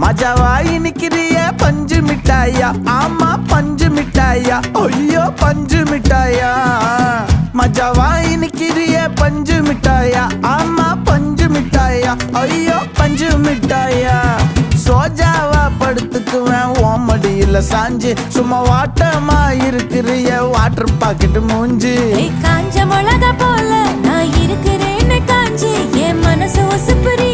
மஜாவா இனிக்கிறிய பஞ்சு மிட்டாயா, ஆமா பஞ்சு மிட்டாயா, ஐயோ பஞ்சு மிட்டாயா. மஜாவா இனிக்கிறிய பஞ்சு மிட்டாயா, ஆமா பஞ்சு மிட்டாயா, ஐயோ பஞ்சு மிட்டாயா. சோஜாவா படுத்துக்குவேன் ஓமடியில சாஞ்சு, சும்மா வாட்டமா இருக்கிறிய வாட்டர் பாக்கெட் மூஞ்சி. காஞ்ச மிளகா போல நான் இருக்கிறேன்னு காஞ்சி என் மனசு ஒசுப்புரி